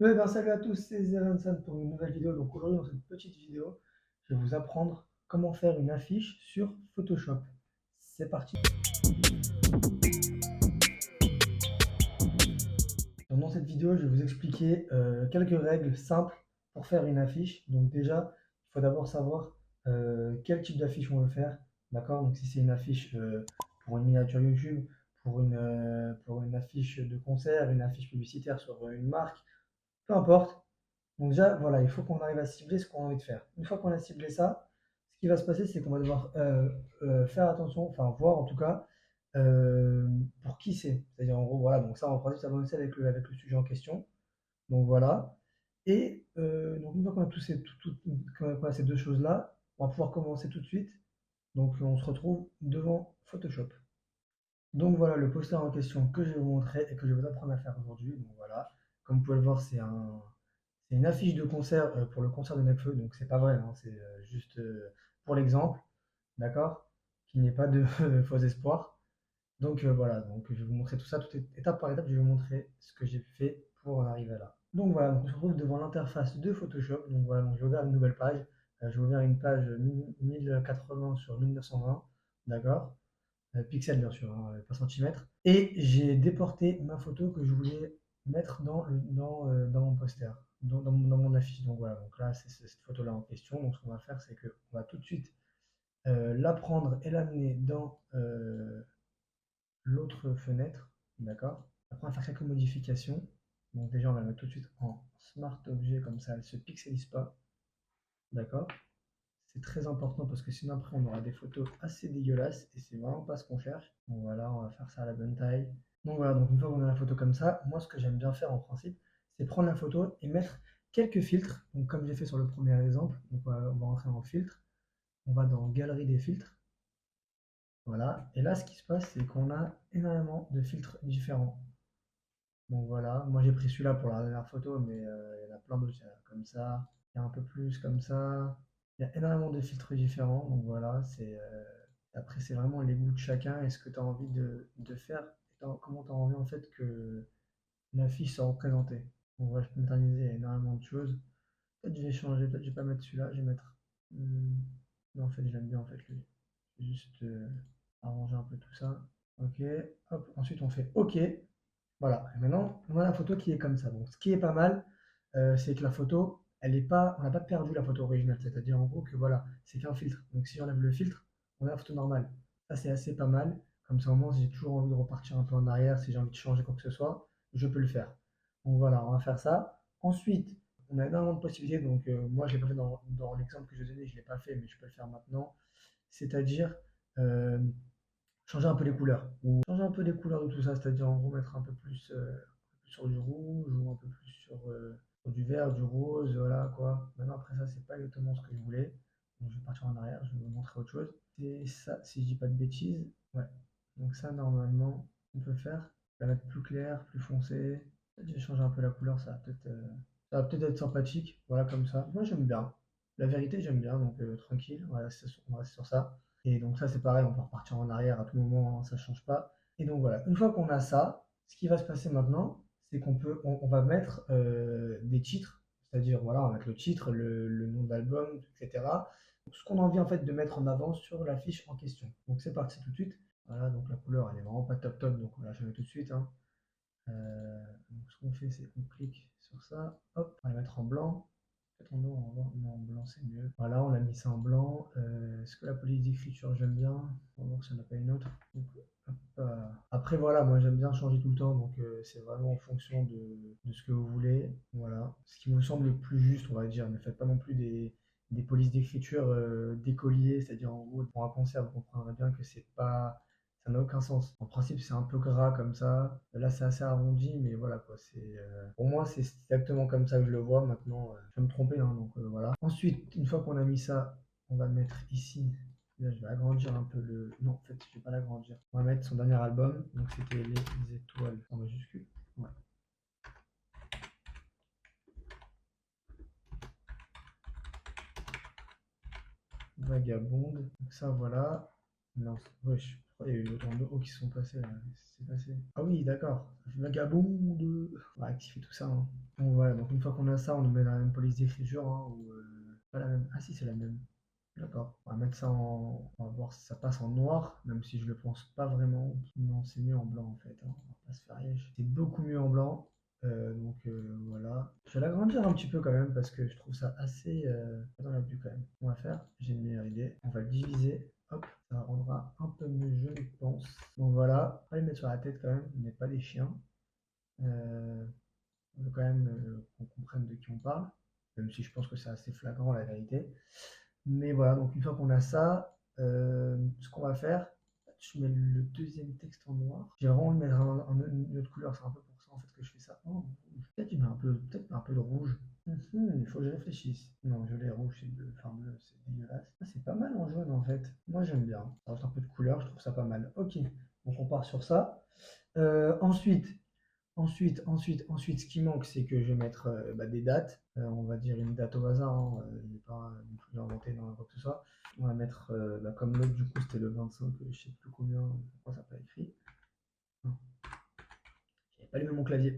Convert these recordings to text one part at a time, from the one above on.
Ouais, ben, salut à tous, c'est Zerensan pour une nouvelle vidéo. Donc aujourd'hui, dans cette petite vidéo, je vais vous apprendre comment faire une affiche sur Photoshop. C'est parti. Donc, dans cette vidéo, je vais vous expliquer quelques règles simples pour faire une affiche. Donc déjà, il faut d'abord savoir quel type d'affiche on veut faire. D'accord? Donc si c'est une affiche pour une miniature YouTube, pour une affiche de concert, une affiche publicitaire sur une marque, peu importe. Donc déjà, voilà, il faut qu'on arrive à cibler ce qu'on a envie de faire. Une fois qu'on a ciblé ça, ce qui va se passer, c'est qu'on va devoir faire attention, enfin voir en tout cas euh, pour qui c'est. C'est-à-dire en gros, voilà, donc ça en principe, ça va aussi avec le sujet en question. Donc voilà. Et donc une fois qu'on a qu'on a ces deux choses-là, on va pouvoir commencer tout de suite. Donc on se retrouve devant Photoshop. Donc voilà le poster en question que je vais vous montrer et que je vais vous apprendre à faire aujourd'hui. Donc voilà, comme vous pouvez le voir, c'est une affiche de concert pour le concert de Nekfeu, donc c'est pas vrai, hein, c'est juste pour l'exemple, d'accord? Qu'il n'y ait pas de faux espoirs. Donc voilà, donc je vais vous montrer tout ça, étape par étape, je vais vous montrer ce que j'ai fait pour en arriver là. Donc voilà, donc on se retrouve devant l'interface de Photoshop. Donc voilà, donc je vais ouvrir une nouvelle page. Je vais ouvrir une page 1080 sur 1920, d'accord? Pixels bien sûr, hein, pas centimètres. Et j'ai déporté ma photo que je voulais mettre dans mon poster, dans mon affiche. Donc voilà, donc là c'est cette photo-là en question. Donc ce qu'on va faire, c'est qu'on va tout de suite la prendre et l'amener dans l'autre fenêtre, d'accord? Après on va faire quelques modifications. Donc déjà on va la mettre tout de suite en Smart Objet, comme ça elle ne se pixelise pas, d'accord? C'est très important parce que sinon après on aura des photos assez dégueulasses et c'est vraiment pas ce qu'on cherche. Donc voilà, on va faire ça à la bonne taille. Donc voilà, donc une fois qu'on a la photo comme ça, moi ce que j'aime bien faire en principe, c'est prendre la photo et mettre quelques filtres. Donc comme j'ai fait sur le premier exemple, donc on va rentrer en filtre, on va dans galerie des filtres, voilà. Et là ce qui se passe, c'est qu'on a énormément de filtres différents. Donc voilà, moi j'ai pris celui-là pour la dernière photo, mais il y en a plein d'autres. Il y en a comme ça, il y a un peu plus comme ça. Il y a énormément de filtres différents. Donc voilà, après c'est vraiment les goûts de chacun et ce que tu as envie de faire, comment tu as envie en fait que l'affiche soit représentée. Donc voilà, je peux moderniser énormément de choses. Peut-être je vais changer, peut-être je vais pas mettre celui-là, je vais mettre. Hmm, non, en fait, j'aime bien en fait lui. Je vais juste arranger un peu tout ça. Ok, hop, ensuite on fait OK. Voilà, et maintenant, on a la photo qui est comme ça. Donc, ce qui est pas mal, c'est que la photo, elle est pas, on n'a pas perdu la photo originale. C'est-à-dire, en gros, que voilà, c'est qu'un filtre. Donc, si j'enlève le filtre, on a la photo normale. Ça, c'est assez pas mal. Comme ça, au moins, si j'ai toujours envie de repartir un peu en arrière, si j'ai envie de changer quoi que ce soit, je peux le faire. Donc, voilà, on va faire ça. Ensuite, on a énormément de possibilités. Donc, moi, je ne l'ai pas fait dans l'exemple que je vous ai donné, je ne l'ai pas fait, mais je peux le faire maintenant. C'est-à-dire, euh, changer un peu les couleurs. Ou changer un peu les couleurs de tout ça, c'est-à-dire en gros mettre un peu plus sur du rouge ou un peu plus sur du vert, du rose, voilà quoi. Maintenant après ça, c'est pas exactement ce que je voulais. Donc je vais partir en arrière, je vais vous montrer autre chose. C'est ça, si je dis pas de bêtises. Ouais. Donc ça normalement, on peut faire. La mettre plus claire, plus foncée. Peut-être je vais changer un peu la couleur, ça va peut-être être sympathique. Voilà comme ça. Moi j'aime bien. La vérité, j'aime bien, donc tranquille, on va rester sur ça. Et donc ça, c'est pareil, on peut repartir en arrière à tout moment, hein, ça ne change pas. Et donc voilà, une fois qu'on a ça, ce qui va se passer maintenant, c'est on va mettre des titres, c'est-à-dire voilà, on va mettre le titre, le nom de l'album, etc. Donc, ce qu'on a envie en fait de mettre en avant sur la fiche en question. Donc c'est parti tout de suite. Voilà, donc la couleur, elle est vraiment pas top top, donc voilà, je mets tout de suite, hein. Donc ce qu'on fait, c'est qu'on clique sur ça, hop, on va la mettre en blanc. Peut-être en blanc, non, en blanc c'est mieux. Voilà, on l'a mis ça en blanc. Est-ce que la police d'écriture j'aime bien? On va voir si on n'a pas une autre. Donc, hop, après voilà, moi j'aime bien changer tout le temps, donc c'est vraiment en fonction de ce que vous voulez. Voilà. Ce qui vous semble le plus juste, on va dire. Ne faites pas non plus des polices d'écriture d'écoliers, c'est-à-dire en gros pour un concert, vous comprendrez bien que c'est pas, ça n'a aucun sens. En principe, c'est un peu gras comme ça. Là, c'est assez arrondi, mais voilà quoi. Pour moi, c'est exactement comme ça que je le vois. Maintenant, je vais me tromper, hein, donc voilà. Ensuite, une fois qu'on a mis ça, on va le mettre ici. Là, je vais agrandir un peu le. Non, en fait, je vais pas l'agrandir. On va mettre son dernier album. Donc, c'était Les Étoiles en majuscule. Ouais. Vagabonde. Donc ça, voilà. Non, wesh, pourquoi il y a eu autant de hauts qui se sont passés là? Qu'est-ce qui s'est passé? Ah oui, d'accord. Ça fait vagabond de. On va rectifier tout ça, hein. Bon, voilà, donc une fois qu'on a ça, on le met dans la même police d'écriture, hein, ou pas la même. Ah si, c'est la même. D'accord. On va mettre ça en. On va voir si ça passe en noir, même si je le pense pas vraiment. Non, c'est mieux en blanc en fait, hein. On va pas se faire riche. C'est beaucoup mieux en blanc. Voilà. Je vais l'agrandir un petit peu quand même parce que je trouve ça assez dans la vue quand même. On va faire, j'ai une meilleure idée. On va le diviser. Hop, ça rendra un peu mieux, je pense. Donc voilà, pas les mettre sur la tête quand même, on n'est pas des chiens. Euh, on veut quand même qu'on comprenne de qui on parle, même si je pense que c'est assez flagrant la vérité. Mais voilà, donc une fois qu'on a ça, ce qu'on va faire, je mets le deuxième texte en noir. J'ai vraiment envie de mettre une autre couleur, c'est un peu pour ça en fait que je fais ça. Oh, peut-être il met peut-être un peu de rouge. Il faut que je réfléchisse. Non, violet, rouge, c'est bleu, enfin bleu, c'est dégueulasse. Ah, c'est pas mal en jaune en fait. Moi j'aime bien. Ça rajoute un peu de couleur, je trouve ça pas mal. Ok, donc on part sur ça. Ensuite, ce qui manque, c'est que je vais mettre des dates. On va dire une date au hasard, hein. Je vais pas non plus inventer dans quoi que ce soit. On va mettre, comme l'autre, du coup, c'était le 25, je sais plus combien, pourquoi ça n'a pas écrit. Non, j'avais pas lu mon clavier.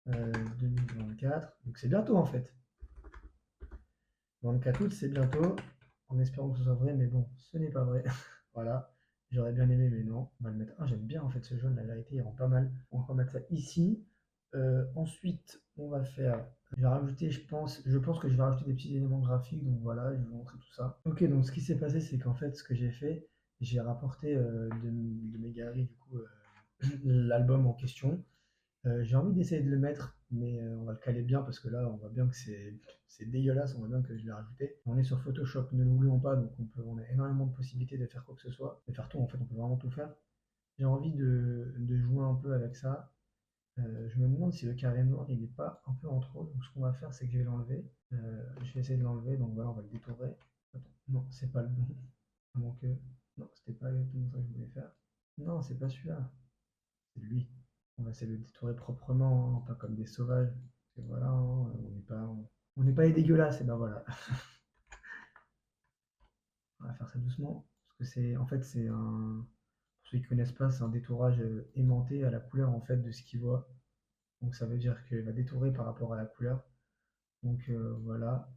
2024, donc c'est bientôt en fait. 24 août, c'est bientôt, en espérant que ce soit vrai, mais bon, ce n'est pas vrai. Voilà, j'aurais bien aimé, mais non. On va le mettre. Ah, j'aime bien en fait ce jaune, la vérité, il rend pas mal. On va remettre ça ici. Ensuite, on va faire. Je vais rajouter, je pense que je vais rajouter des petits éléments graphiques, donc voilà, je vais vous montrer tout ça. Ok, donc ce qui s'est passé, c'est qu'en fait, ce que j'ai fait, j'ai rapporté de mes galeries, du coup, l'album en question. J'ai envie d'essayer de le mettre, mais on va le caler bien parce que là, on voit bien que c'est dégueulasse. On voit bien que je l'ai rajouté. On est sur Photoshop, ne l'oublions pas, donc on a énormément de possibilités de faire quoi que ce soit, de faire tout. En fait, on peut vraiment tout faire. J'ai envie de jouer un peu avec ça. Je me demande si le carré noir il n'est pas un peu en trop. Donc, ce qu'on va faire, c'est que je vais l'enlever. Je vais essayer de l'enlever. Donc voilà, on va le détourer. Attends, non, c'est pas le bon. À moins que. Non, c'était pas exactement ça que je voulais faire. Non, c'est pas celui-là. C'est lui. On va essayer de le détourer proprement, hein, pas comme des sauvages. Et voilà, hein, on n'est pas les dégueulasses, et ben voilà. On va faire ça doucement, parce que en fait, pour ceux qui connaissent pas, c'est un détourage aimanté à la couleur en fait de ce qu'il voit. Donc ça veut dire qu'il va détourer par rapport à la couleur. Donc voilà,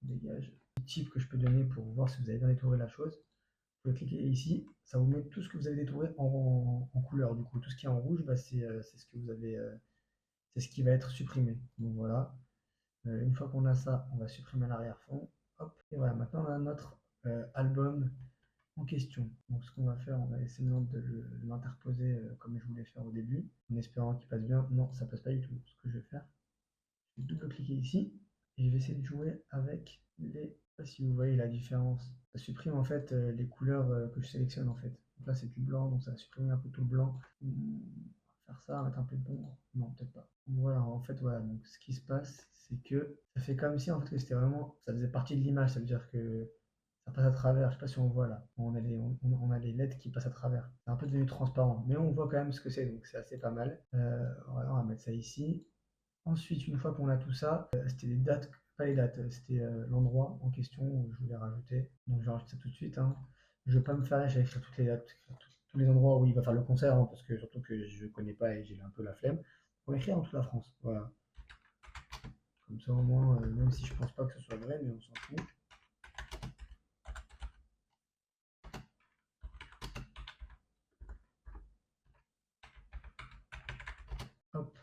on dégage. Petit tip que je peux donner pour voir si vous avez bien détouré la chose. Vous pouvez cliquer ici, ça vous met tout ce que vous avez détouré en couleur. Du coup, tout ce qui est en rouge, c'est ce que vous avez, c'est ce qui va être supprimé. Donc voilà. Une fois qu'on a ça, on va supprimer l'arrière-fond. Hop, et voilà, maintenant on a notre album en question. Donc ce qu'on va faire, on va essayer de l'interposer comme je voulais faire au début, en espérant qu'il passe bien. Non, ça passe pas du tout. Ce que je vais faire, je vais double-cliquer ici, et je vais essayer de jouer avec les. Je sais pas si vous voyez la différence. Ça supprime en fait les couleurs que je sélectionne en fait. Donc là c'est du blanc, donc ça va supprimer un peu tout le blanc. Faire ça, mettre un peu d'ombre. Non, peut-être pas. Voilà, en fait, voilà. Donc, ce qui se passe, c'est que ça fait comme si, en fait, que c'était vraiment, ça faisait partie de l'image. Ça veut dire que ça passe à travers. Je sais pas si on voit là. On a les LED qui passent à travers. C'est un peu devenu transparent, mais on voit quand même ce que c'est. Donc, c'est assez pas mal. Voilà, on va mettre ça ici. Ensuite, une fois qu'on a tout ça, c'était les dates, pas les dates, c'était l'endroit en question où je voulais rajouter. Donc, je rajoute ça tout de suite, hein. Je ne vais pas me faire, j'ai écrire toutes les dates, tous les endroits où il va faire le concert, hein, parce que surtout que je ne connais pas et j'ai un peu la flemme. On va écrire en toute la France, voilà. Comme ça au moins, même si je pense pas que ce soit vrai, mais on s'en fout. Hop,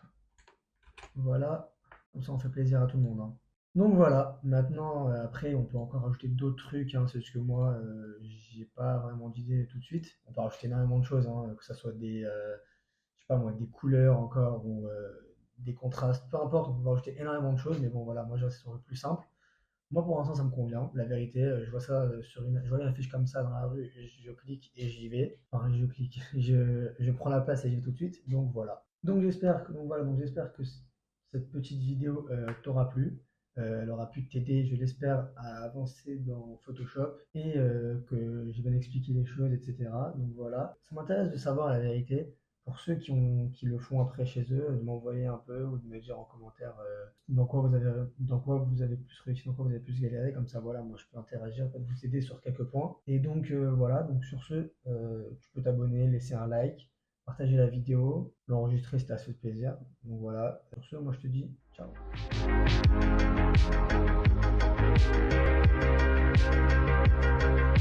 voilà. Comme ça on fait plaisir à tout le monde, hein. Donc voilà, maintenant, après, on peut encore rajouter d'autres trucs, hein, c'est juste que moi, j'ai pas vraiment d'idée tout de suite. On peut rajouter énormément de choses, hein, que ça soit je sais pas moi, des couleurs encore ou des contrastes, peu importe, on peut rajouter énormément de choses, mais bon voilà, moi je reste sur le plus simple. Moi pour l'instant ça me convient, la vérité, je vois ça je vois une affiche comme ça dans la rue, je clique et j'y vais. Enfin je clique, je prends la place et j'y vais tout de suite, donc voilà. Donc j'espère que cette petite vidéo t'aura plu. Elle aura pu t'aider, je l'espère, à avancer dans Photoshop et que j'ai bien expliqué les choses, etc. Donc voilà, ça m'intéresse de savoir la vérité. pour ceux qui le font après chez eux, de m'envoyer un peu ou de me dire en commentaire dans quoi vous avez plus réussi, dans quoi vous avez plus galéré. Comme ça, voilà, moi je peux interagir, en fait, vous aider sur quelques points. Et donc voilà, donc sur ce, tu peux t'abonner, laisser un like, partager la vidéo, l'enregistrer si ça te fait plaisir. Donc voilà, sur ce, moi je te dis ciao.